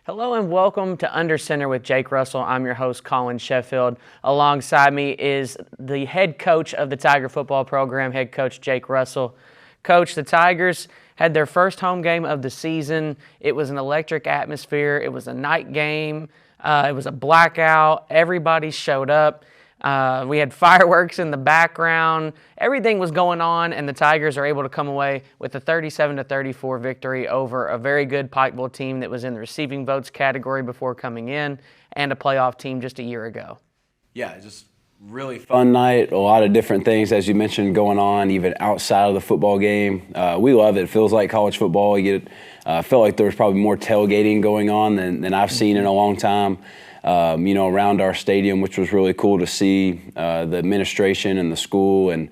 Hello and welcome to Under Center with Jake Russell. I'm your host, Collin Sheffield. Alongside me is the head coach of the Tiger football program, head coach Jake Russell. Coach, the Tigers had their first home game of the season. It was an electric atmosphere. It was a night game. It was a blackout. Everybody showed up. We had fireworks in the background. Everything was going on, and the Tigers are able to come away with a 37-34 victory over a very good Pikeville team that was in the receiving votes category before coming in, and a playoff team just a year ago. Yeah, just really fun night. A lot of different things, as you mentioned, going on even outside of the football game. We love it. It feels like college football. I felt like there was probably more tailgating going on than I've seen in a long time. Around our stadium, which was really cool to see. The administration and the school and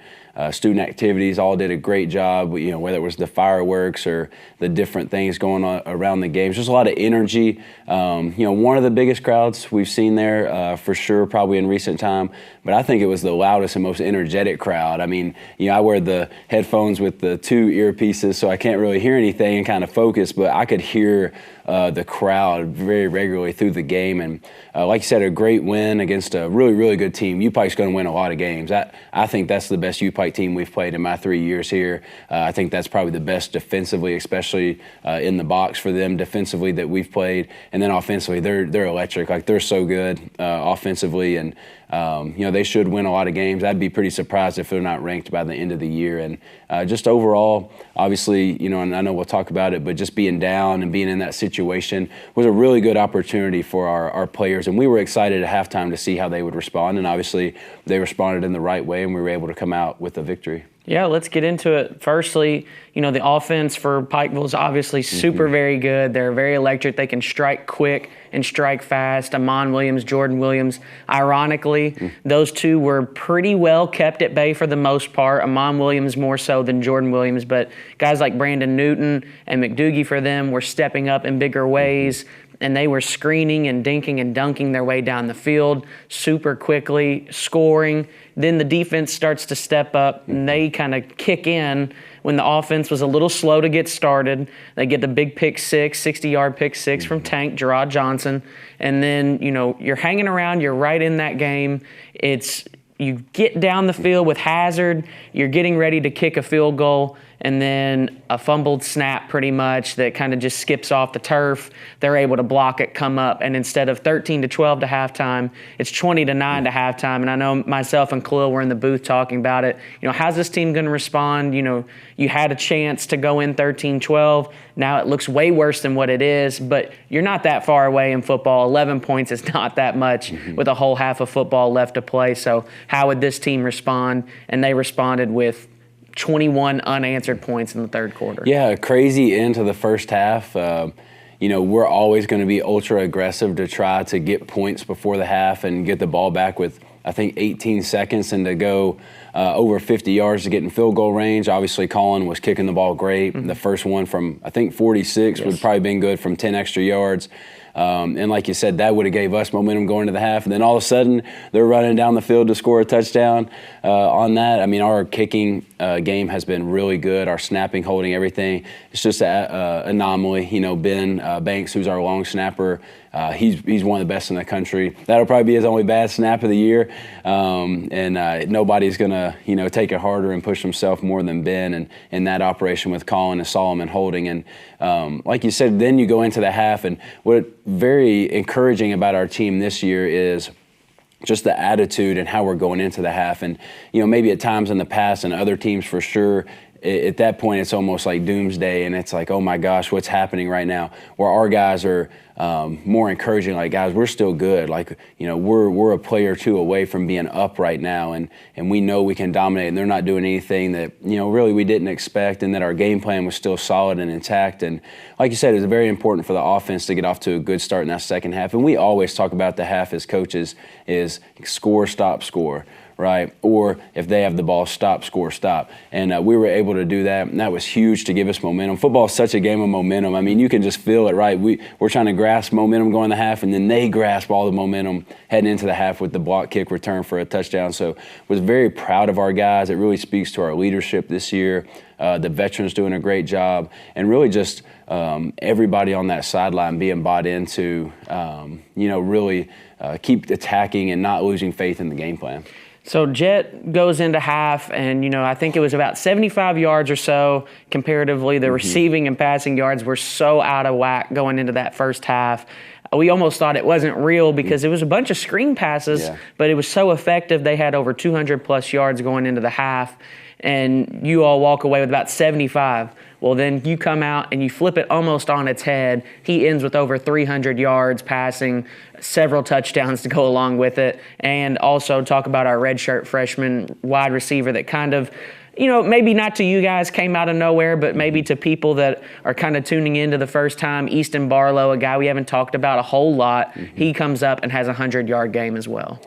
student activities all did a great job, whether it was the fireworks or the different things going on around the games. Just a lot of energy. One of the biggest crowds we've seen there for sure, probably in recent time, but I think it was the loudest and most energetic crowd. I mean, I wear the headphones with the two earpieces, so I can't really hear anything and kind of focus, but I could hear the crowd very regularly through the game. And like you said, a great win against a really, really good team. UPike's going to win a lot of games. I think that's the best UPike team we've played in my 3 years here. I think that's probably the best defensively, especially in the box for them defensively that we've played. And then offensively, they're electric. Like, they're so good offensively, and they should win a lot of games. I'd be pretty surprised if they're not ranked by the end of the year. And just overall, obviously, and I know we'll talk about it, but just being down and being in that situation was a really good opportunity for our players. And we were excited at halftime to see how they would respond. And obviously, they responded in the right way, and we were able to come out with a victory. Yeah, let's get into it. Firstly, the offense for Pikeville is obviously super very good. They're very electric. They can strike quick and strike fast. Amon Williams, Jordan Williams. Ironically, those two were pretty well kept at bay for the most part. Amon Williams more so than Jordan Williams, but guys like Brandon Newton and McDougie for them were stepping up in bigger ways. And they were screening and dinking and dunking their way down the field super quickly, scoring. Then the defense starts to step up, and they kind of kick in when the offense was a little slow to get started. They get the big pick six, 60-yard pick six from Tank, Gerard Johnson. And then, you're hanging around. You're right in that game. You get down the field with Hazard. You're getting ready to kick a field goal, and then a fumbled snap pretty much that kind of just skips off the turf. They're able to block it, come up, and instead of 13-12 to halftime, it's 20-9 to halftime. And I know myself and Khalil were in the booth talking about it. How's this team going to respond? You had a chance to go in 13-12. Now it looks way worse than what it is, but you're not that far away in football. 11 points is not that much with a whole half of football left to play. So how would this team respond? And they responded with 21 unanswered points in the third quarter. Yeah, crazy end to the first half. We're always going to be ultra aggressive to try to get points before the half and get the ball back with, I think, 18 seconds and to go over 50 yards to get in field goal range. Obviously, Collin was kicking the ball great. The first one from, I think, 46 would probably been good from 10 extra yards. And like you said, that would have gave us momentum going to the half. And then all of a sudden, they're running down the field to score a touchdown on that. I mean, our kicking game has been really good. Our snapping, holding, everything. It's just an anomaly. Ben Banks, who's our long snapper, he's one of the best in the country. That'll probably be his only bad snap of the year. And nobody's going to, take it harder and push himself more than Ben. And in that operation with Collin and Solomon holding. And like you said, then you go into the half. And what very encouraging about our team this year is just the attitude and how we're going into the half. And, maybe at times in the past and other teams for sure, at that point it's almost like doomsday, and it's like, oh my gosh, what's happening right now? Where our guys are more encouraging, like, guys, we're still good. Like, we're a play or two away from being up right now, and we know we can dominate, and they're not doing anything that, really we didn't expect, and that our game plan was still solid and intact. And like you said, it's very important for the offense to get off to a good start in that second half. And we always talk about the half as coaches is score, stop, score. right? Or if they have the ball, stop, score, stop. And we were able to do that, and that was huge to give us momentum. Football is such a game of momentum. I mean, you can just feel it, right? We're trying to grasp momentum going the half, and then they grasp all the momentum heading into the half with the block kick return for a touchdown. So was very proud of our guys. It really speaks to our leadership this year. The veterans doing a great job, and really just everybody on that sideline being bought into, really keep attacking and not losing faith in the game plan. So Jet goes into half, and, I think it was about 75 yards or so comparatively. The receiving and passing yards were so out of whack going into that first half. We almost thought it wasn't real because it was a bunch of screen passes, but it was so effective. They had over 200-plus yards going into the half, and you all walk away with about 75. Well, then you come out and you flip it almost on its head. He ends with over 300 yards passing, several touchdowns to go along with it, and also talk about our redshirt freshman wide receiver that kind of, maybe not to you guys, came out of nowhere, but maybe to people that are kind of tuning into the first time, Easton Barlow, a guy we haven't talked about a whole lot, he comes up and has a 100-yard game as well.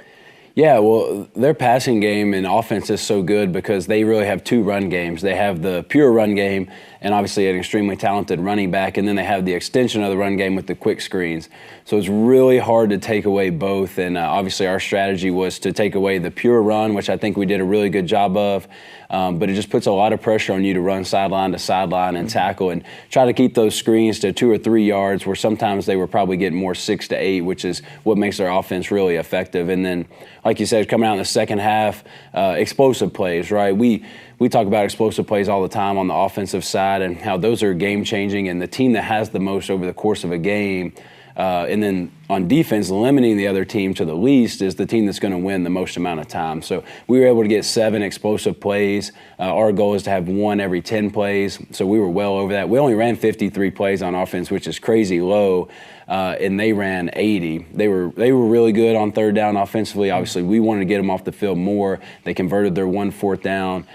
Yeah, well, their passing game and offense is so good because they really have two run games. They have the pure run game and obviously an extremely talented running back, and then they have the extension of the run game with the quick screens. So it's really hard to take away both, and obviously our strategy was to take away the pure run, which I think we did a really good job of, but it just puts a lot of pressure on you to run sideline to sideline and tackle and try to keep those screens to 2 or 3 yards, where sometimes they were probably getting more 6 to 8, which is what makes their offense really effective. And then, like you said, coming out in the second half, explosive plays, right? We talk about explosive plays all the time on the offensive side and how those are game-changing, and the team that has the most over the course of a game, and then on defense, limiting the other team to the least is the team that's going to win the most amount of time. So we were able to get 7 explosive plays. Our goal is to have 1 every 10 plays, so we were well over that. We only ran 53 plays on offense, which is crazy low, and they ran 80. They were really good on third down offensively. Obviously, we wanted to get them off the field more. They converted their 1 fourth down.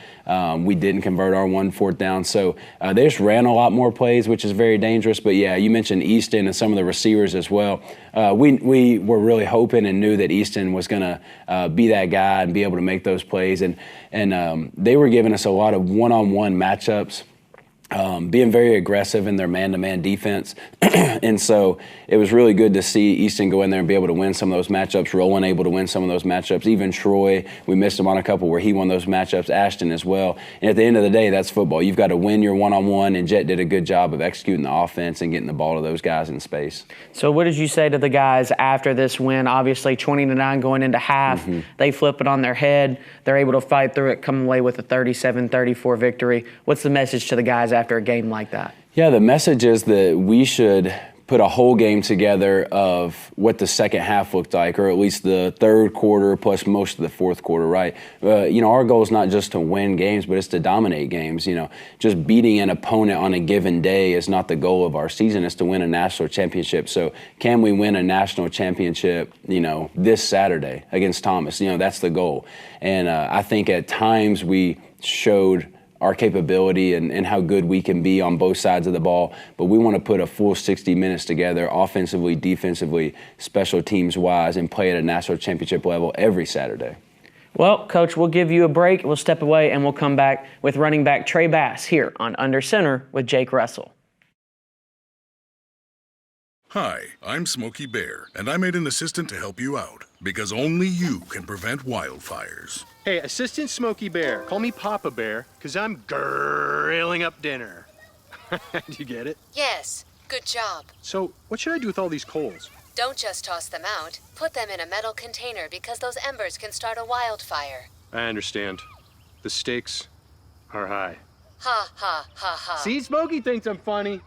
We didn't convert our 1 fourth down. So they just ran a lot more plays, which is very dangerous. But, yeah, you mentioned Easton and some of the receivers as well. We were really hoping and knew that Easton was going to be that guy and be able to make those plays. And they were giving us a lot of one-on-one matchups, being very aggressive in their man-to-man defense. And so it was really good to see Easton go in there and be able to win some of those matchups. Roland able to win some of those matchups. Even Troy, we missed him on a couple where he won those matchups. Ashton as well. And at the end of the day, that's football. You've got to win your one-on-one, and Jet did a good job of executing the offense and getting the ball to those guys in space. So what did you say to the guys after this win? Obviously 20-9 going into half. They flip it on their head. They're able to fight through it, come away with a 37-34 victory. What's the message to the guys after a game like that? Yeah, the message is that we should put a whole game together of what the second half looked like, or at least the third quarter plus most of the fourth quarter, right? Our goal is not just to win games, but it's to dominate games. Just beating an opponent on a given day is not the goal of our season. It's to win a national championship. So can we win a national championship, this Saturday against Thomas? That's the goal. And I think at times we showed our capability and how good we can be on both sides of the ball. But we want to put a full 60 minutes together, offensively, defensively, special teams-wise, and play at a national championship level every Saturday. Well, Coach, we'll give you a break. We'll step away, and we'll come back with running back Trey Bass here on Under Center with Jake Russell. Hi, I'm Smokey Bear, and I made an assistant to help you out, because only you can prevent wildfires. Hey, Assistant Smokey Bear, call me Papa Bear, because I'm grilling up dinner. Do you get it? Yes, good job. So, what should I do with all these coals? Don't just toss them out. Put them in a metal container because those embers can start a wildfire. I understand. The stakes are high. Ha, ha, ha, ha. See, Smokey thinks I'm funny.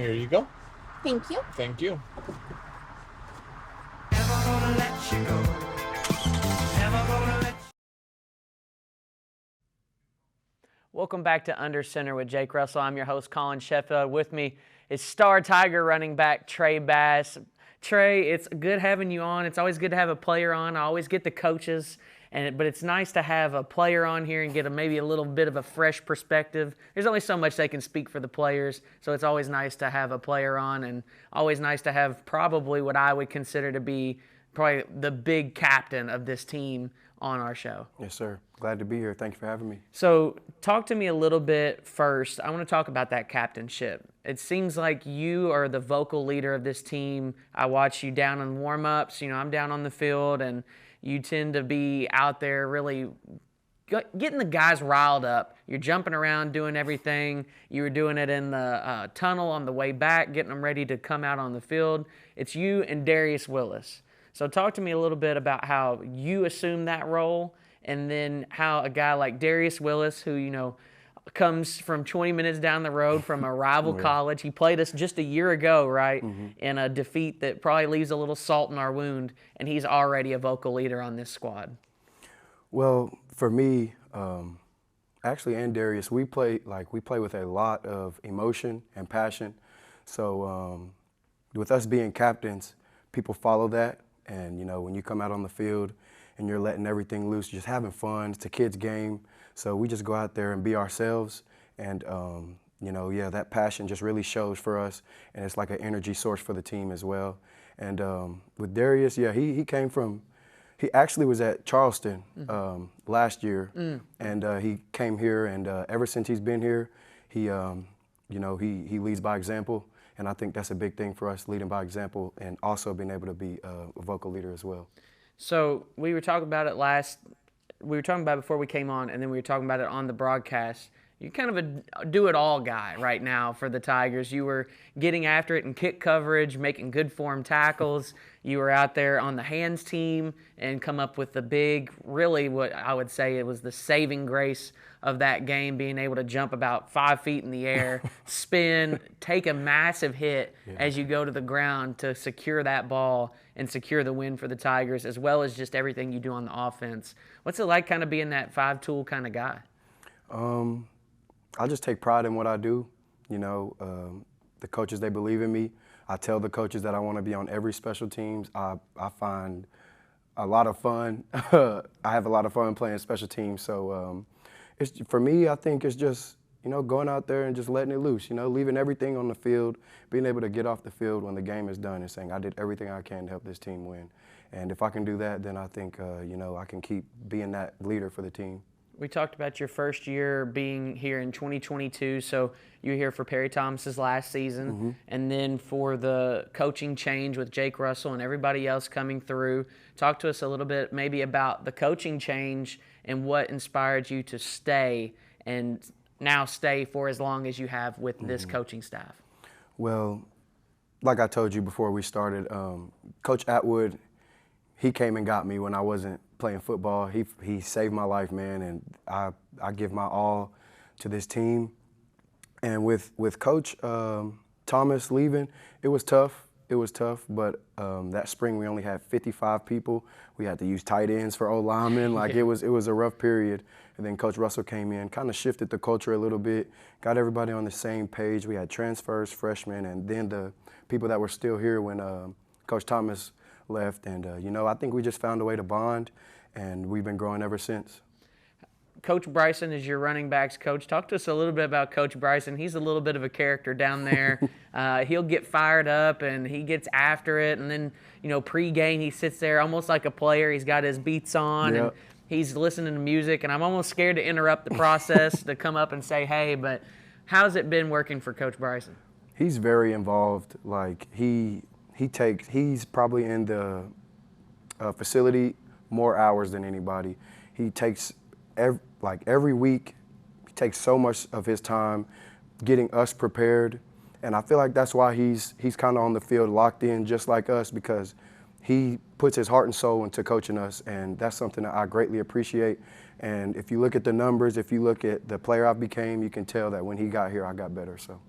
Here you go. Thank you. Thank you. Welcome back to Under Center with Jake Russell. I'm your host, Collin Sheffield. With me is star Tiger running back Trey Bass. Trey, it's good having you on. It's always good to have a player on. I always get the coaches, but it's nice to have a player on here and get maybe a little bit of a fresh perspective. There's only so much they can speak for the players, so it's always nice to have a player on, and always nice to have probably what I would consider to be probably the big captain of this team on our show. Yes, sir. Glad to be here. Thank you for having me. So talk to me a little bit first. I want to talk about that captainship. It seems like you are the vocal leader of this team. I watch you down in warm-ups. You know, I'm down on the field, and you tend to be out there really getting the guys riled up. You're jumping around, doing everything. You were doing it in the tunnel on the way back, getting them ready to come out on the field. It's you and Darius Willis. So talk to me a little bit about how you assumed that role, and then how a guy like Darius Willis, who, you know, comes from 20 minutes down the road from a rival college. He played us just a year ago, right, in a defeat that probably leaves a little salt in our wound, and he's already a vocal leader on this squad. Well, for me, actually, and Darius, we play with a lot of emotion and passion. So with us being captains, people follow that. And, you know, when you come out on the field and you're letting everything loose, just having fun, it's a kid's game. So we just go out there and be ourselves. And, you know, yeah, that passion just really shows for us. And it's like an energy source for the team as well. And with Darius, yeah, he came from, he actually was at Charleston last year. And he came here, and ever since he's been here, he, you know, he leads by example. And I think that's a big thing for us, leading by example, and also being able to be a vocal leader as well. So we were talking about it before we came on, and then we were talking about it on the broadcast. You're kind of a do-it-all guy right now for the Tigers. You were getting after it in kick coverage, making good form tackles. You were out there on the hands team and come up with the big, really what I would say it was the saving grace of that game, being able to jump about 5 feet in the air, spin, take a massive hit as you go to the ground to secure that ball and secure the win for the Tigers, as well as just everything you do on the offense. What's it like kind of being that five-tool kind of guy? I just take pride in what I do. You know, the coaches, they believe in me. I tell the coaches that I want to be on every special teams. I find a lot of fun. I have a lot of fun playing special teams. So for me, I think it's just, you know, going out there and just letting it loose, you know, leaving everything on the field, being able to get off the field when the game is done and saying, I did everything I can to help this team win. And if I can do that, then I think, you know, I can keep being that leader for the team. We talked about your first year being here in 2022, so you were here for Perry Thomas's last season, and then for the coaching change with Jake Russell and everybody else coming through. Talk to us a little bit maybe about the coaching change and what inspired you to stay and now stay for as long as you have with this coaching staff. Well, like I told you before we started, Coach Atwood, he came and got me when I wasn't playing football. He saved my life, man, and I give my all to this team. And with Coach Thomas leaving, it was tough. It was tough, but that spring we only had 55 people. We had to use tight ends for O-linemen. Like it was a rough period. And then Coach Russell came in, kind of shifted the culture a little bit, got everybody on the same page. We had transfers, freshmen, and then the people that were still here when Coach Thomas left. And, you know, I think we just found a way to bond, and we've been growing ever since. Coach Bryson is your running backs coach. Talk to us a little bit about Coach Bryson. He's a little bit of a character down there. He'll get fired up and he gets after it. And then, you know, pregame he sits there almost like a player. He's got his beats on and he's listening to music. And I'm almost scared to interrupt the process to come up and say, hey, but how's it been working for Coach Bryson? He's very involved. Like he's probably in the facility more hours than anybody. He takes every week, he takes so much of his time getting us prepared. And I feel like that's why he's kind of on the field locked in just like us, because he puts his heart and soul into coaching us, and that's something that I greatly appreciate. And if you look at the numbers, if you look at the player I became, you can tell that when he got here, I got better. So,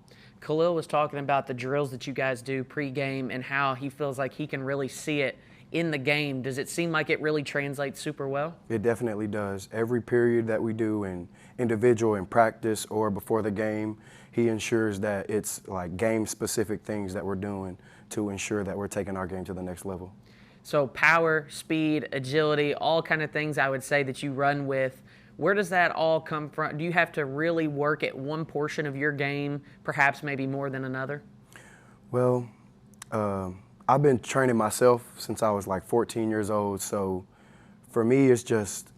Khalil was talking about the drills that you guys do pregame and how he feels like he can really see it in the game. Does it seem like it really translates super well? It definitely does. Every period that we do in individual in practice or before the game, he ensures that it's like game-specific things that we're doing to ensure that we're taking our game to the next level. So power, speed, agility, all kind of things I would say that you run with. Where does that all come from? Do you have to really work at one portion of your game, perhaps maybe more than another? Well, I've been training myself since I was like 14 years old, so for me it's just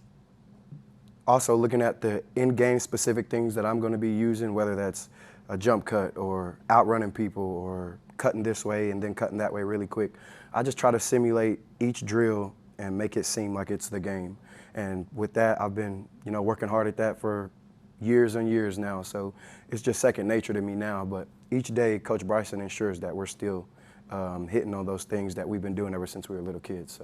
also looking at the in-game specific things that I'm going to be using, whether that's a jump cut or outrunning people or cutting this way and then cutting that way really quick. I just try to simulate each drill and make it seem like it's the game. And with that, I've been, working hard at that for years and years now, so it's just second nature to me now. But each day, Coach Bryson ensures that we're still hitting on those things that we've been doing ever since we were little kids.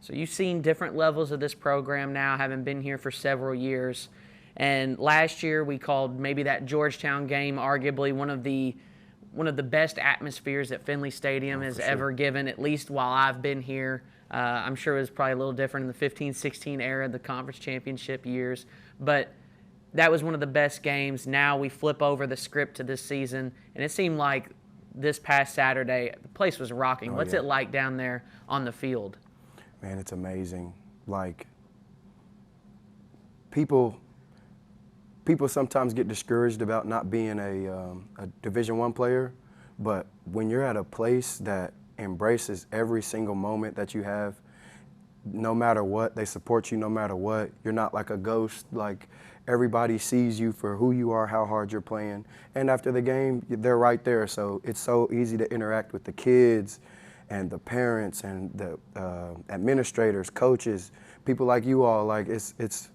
So you've seen different levels of this program now, having been here for several years. And last year we called maybe that Georgetown game arguably one of the best atmospheres that Finley Stadium has ever given, at least while I've been here. I'm sure it was probably a little different in the 15-16 era, the conference championship years. But that was one of the best games. Now we flip over the script to this season, and it seemed like this past Saturday the place was rocking. What's it like down there on the field? Man, it's amazing. Like, people sometimes get discouraged about not being a Division I player, but when you're at a place that embraces every single moment that you have, no matter what, they support you no matter what. You're not like a ghost. Like, everybody sees you for who you are, how hard you're playing. And after the game, they're right there. So it's so easy to interact with the kids and the parents and the administrators, coaches, people like you all. Like, it's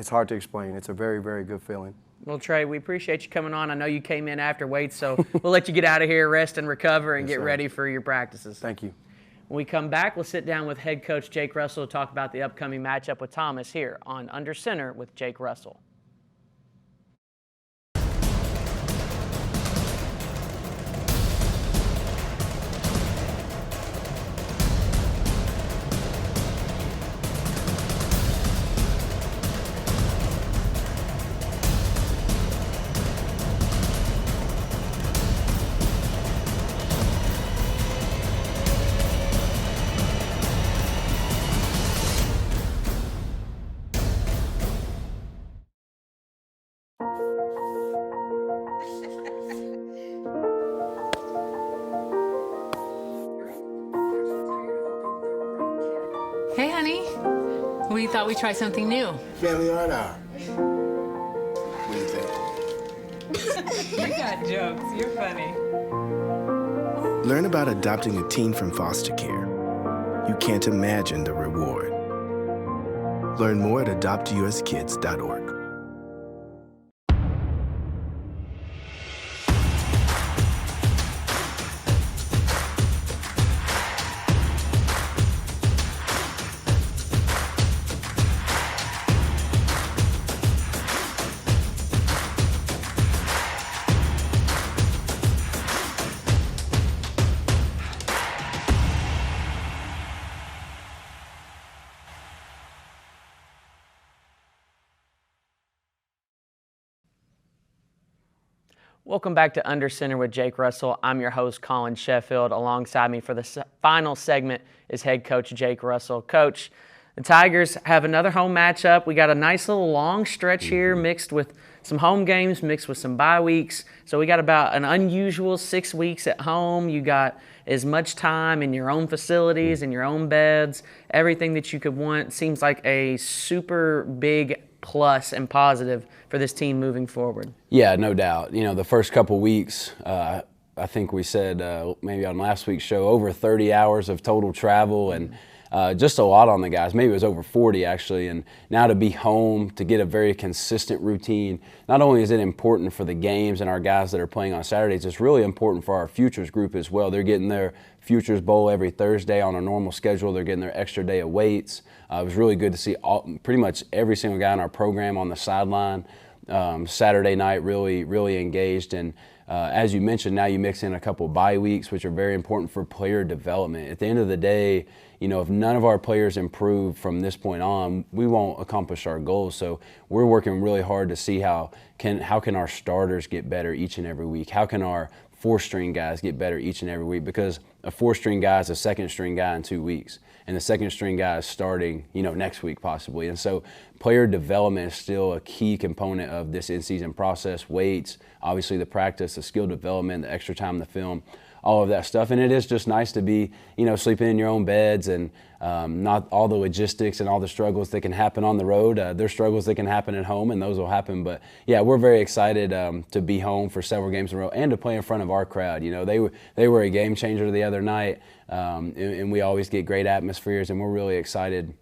hard to explain. It's a very, very good feeling. Well, Trey, we appreciate you coming on. I know you came in after weights, so we'll let you get out of here, rest and recover, and get ready for your practices. Thank you. When we come back, we'll sit down with head coach Jake Russell to talk about the upcoming matchup with Thomas here on Under Center with Jake Russell. Hey, honey. We thought we'd try something new. Family art hour. What do you think? You got jokes. You're funny. Learn about adopting a teen from foster care. You can't imagine the reward. Learn more at adoptuskids.org. Welcome back to Under Center with Jake Russell. I'm your host, Collin Sheffield. Alongside me for the final segment is head coach Jake Russell. Coach, the Tigers have another home matchup. We got a nice little long stretch here mixed with some home games, mixed with some bye weeks. So we got about an unusual 6 weeks at home. You got as much time in your own facilities, in your own beds, everything that you could want. Seems like a super big plus and positive for this team moving forward. Yeah, no doubt. The first couple weeks, I think we said maybe on last week's show, over 30 hours of total travel and just a lot on the guys. Maybe it was over 40 actually. And now to be home, to get a very consistent routine, not only is it important for the games and our guys that are playing on Saturdays, it's really important for our Futures group as well. They're getting their Futures Bowl every Thursday on a normal schedule. They're getting their extra day of weights. It was really good to see pretty much every single guy in our program on the sideline Saturday night really engaged. And as you mentioned, now you mix in a couple bye weeks, which are very important for player development. At the end of the day, if none of our players improve from this point on, we won't accomplish our goals. So we're working really hard to see how can our starters get better each and every week? How can our four-string guys get better each and every week? Because a four-string guy is a second-string guy in 2 weeks, and the second-string guy is starting, next week possibly. And so player development is still a key component of this in-season process. Weights, obviously the practice, the skill development, the extra time in the film, all of that stuff. And it is just nice to be, sleeping in your own beds and not all the logistics and all the struggles that can happen on the road. There's struggles that can happen at home, and those will happen. But, yeah, we're very excited to be home for several games in a row and to play in front of our crowd. They were a game changer the other night, and we always get great atmospheres, and we're really excited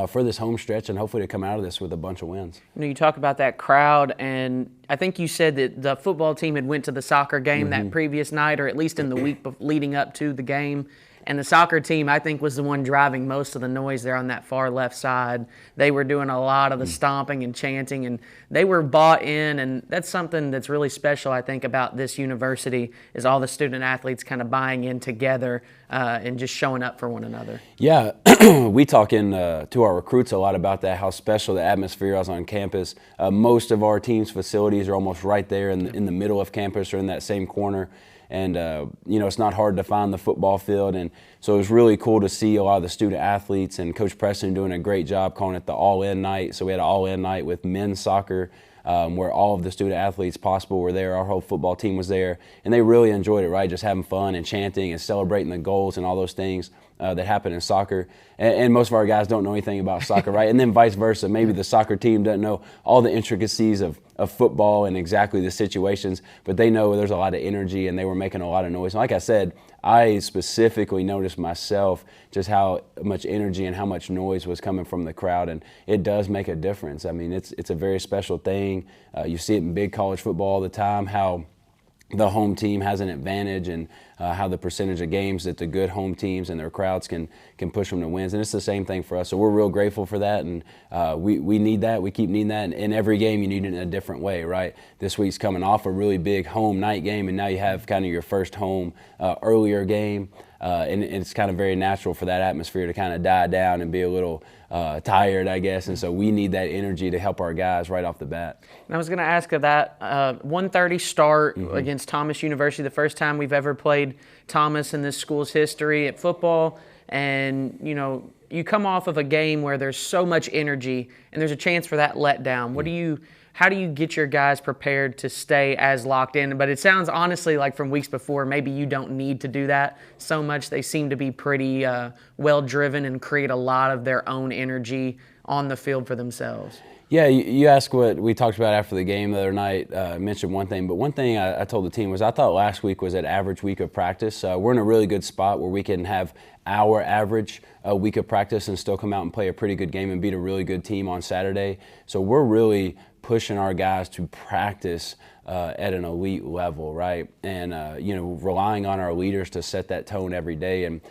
for this home stretch and hopefully to come out of this with a bunch of wins. You talk about that crowd, and I think you said that the football team had went to the soccer game that previous night, or at least in the week leading up to the game. And the soccer team, I think, was the one driving most of the noise there on that far left side. They were doing a lot of the stomping and chanting, and they were bought in. And that's something that's really special, I think, about this university is all the student athletes kind of buying in together and just showing up for one another. Yeah, we talk to our recruits a lot about that, how special the atmosphere is on campus. Most of our team's facilities are almost right there in the middle of campus or in that same corner. And, it's not hard to find the football field. And so it was really cool to see a lot of the student athletes and Coach Preston doing a great job calling it the all-in night. So we had an all-in night with men's soccer where all of the student athletes possible were there. Our whole football team was there. And they really enjoyed it, right? Just having fun and chanting and celebrating the goals and all those things that happen in soccer. And most of our guys don't know anything about soccer, right? And then vice versa. Maybe the soccer team doesn't know all the intricacies of football and exactly the situations, but they know there's a lot of energy and they were making a lot of noise. And like I said, I specifically noticed myself just how much energy and how much noise was coming from the crowd, and it does make a difference. I mean, it's a very special thing. You see it in big college football all the time, how the home team has an advantage and how the percentage of games that the good home teams and their crowds can push them to wins. And it's the same thing for us. So we're real grateful for that, and we need that. We keep needing that. And in every game, you need it in a different way, right? This week's coming off a really big home night game, and now you have kind of your first home earlier game. And it's kind of very natural for that atmosphere to kind of die down and be a little tired, I guess. And so we need that energy to help our guys right off the bat. And I was going to ask of that 1:30 start against Thomas University, the first time we've ever played Thomas in this school's history at football. And, you come off of a game where there's so much energy and there's a chance for that letdown. How do you get your guys prepared to stay as locked in? But it sounds honestly like from weeks before, maybe you don't need to do that so much. They seem to be pretty well-driven and create a lot of their own energy on the field for themselves. Yeah, you asked what we talked about after the game the other night. I mentioned one thing, but one thing I told the team was I thought last week was an average week of practice. We're in a really good spot where we can have our average week of practice and still come out and play a pretty good game and beat a really good team on Saturday. So we're really pushing our guys to practice at an elite level, right? And, relying on our leaders to set that tone every day. And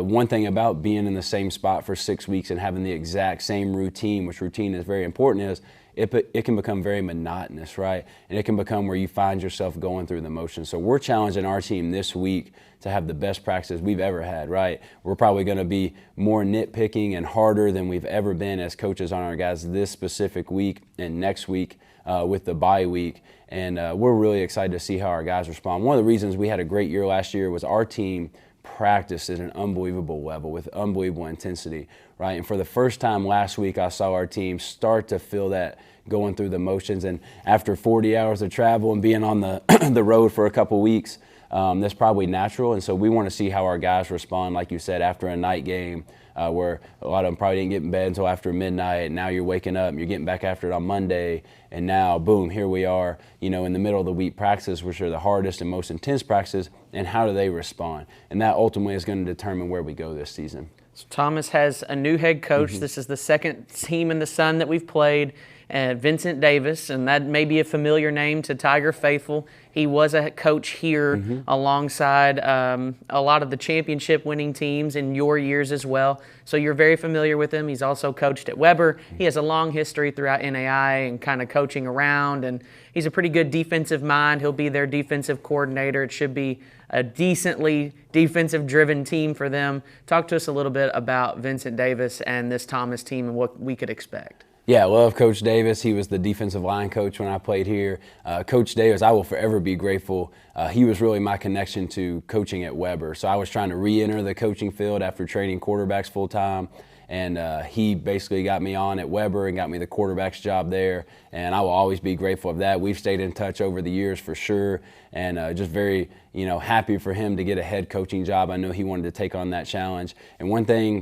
one thing about being in the same spot for 6 weeks and having the exact same routine, which routine is very important, is it can become very monotonous, right? And it can become where you find yourself going through the motions. So we're challenging our team this week to have the best practices we've ever had, right? We're probably going to be more nitpicking and harder than we've ever been as coaches on our guys this specific week and next week with the bye week. And we're really excited to see how our guys respond. One of the reasons we had a great year last year was our team practiced at an unbelievable level with unbelievable intensity, right? And for the first time last week, I saw our team start to feel that going through the motions. And after 40 hours of travel and being on the the road for a couple weeks, that's probably natural. And so we want to see how our guys respond, like you said, after a night game where a lot of them probably didn't get in bed until after midnight. And now you're waking up and you're getting back after it on Monday. And now, boom, here we are, in the middle of the week practices, which are the hardest and most intense practices. And how do they respond? And that ultimately is going to determine where we go this season. So Thomas has a new head coach. This is the second team in the Sun that we've played. Vincent Davis, and that may be a familiar name to Tiger faithful. He was a coach here alongside a lot of the championship winning teams in your years as well. So you're very familiar with him. He's also coached at Weber. He has a long history throughout NAIA and kind of coaching around, and he's a pretty good defensive mind. He'll be their defensive coordinator. It should be a decently defensive-driven team for them. Talk to us a little bit about Vincent Davis and this Thomas team and what we could expect. Yeah, I love Coach Davis. He was the defensive line coach when I played here. Coach Davis, I will forever be grateful. He was really my connection to coaching at Weber. So I was trying to re-enter the coaching field after training quarterbacks full-time. And he basically got me on at Weber and got me the quarterback's job there. And I will always be grateful of that. We've stayed in touch over the years for sure. And just very, happy for him to get a head coaching job. I know he wanted to take on that challenge. And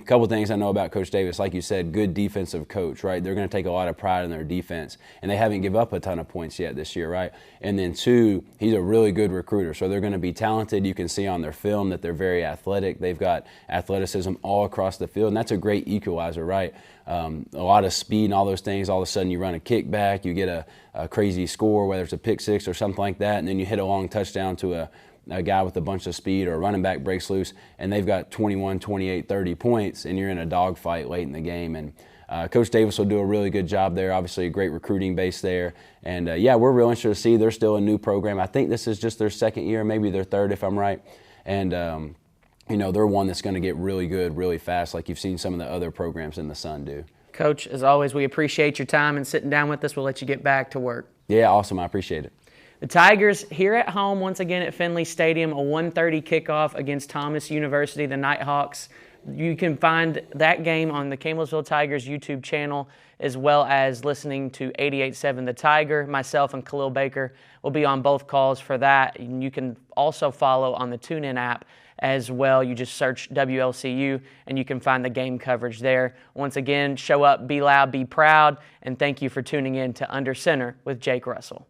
couple things I know about Coach Davis, like you said, good defensive coach, right? They're going to take a lot of pride in their defense. And they haven't given up a ton of points yet this year, right? And then two, he's a really good recruiter. So they're going to be talented. You can see on their film that they're very athletic. They've got athleticism all across the field. And that's a great equalizer, right? A lot of speed and all those things. All of a sudden you run a kickback, you get a crazy score, whether it's a pick six or something like that, and then you hit a long touchdown to a guy with a bunch of speed, or a running back breaks loose, and they've got 21, 28, 30 points, and you're in a dogfight late in the game. And Coach Davis will do a really good job there. Obviously a great recruiting base there. And yeah, we're real interested to see. They're still a new program. I think this is just their second year, maybe their third if I'm right. And they're one that's going to get really good really fast, like you've seen some of the other programs in the Sun do. Coach, as always, we appreciate your time and sitting down with us. We'll let you get back to work. Yeah, awesome. I appreciate it. The Tigers here at home once again at Finley Stadium, a 1:30 kickoff against Thomas University, the Nighthawks. You can find that game on the Campbellsville Tigers YouTube channel, as well as listening to 88.7 The Tiger. Myself and Khalil Baker will be on both calls for that. And you can also follow on the TuneIn app as well. You just search WLCU and you can find the game coverage there. Once again, show up, be loud, be proud, and thank you for tuning in to Under Center with Jake Russell.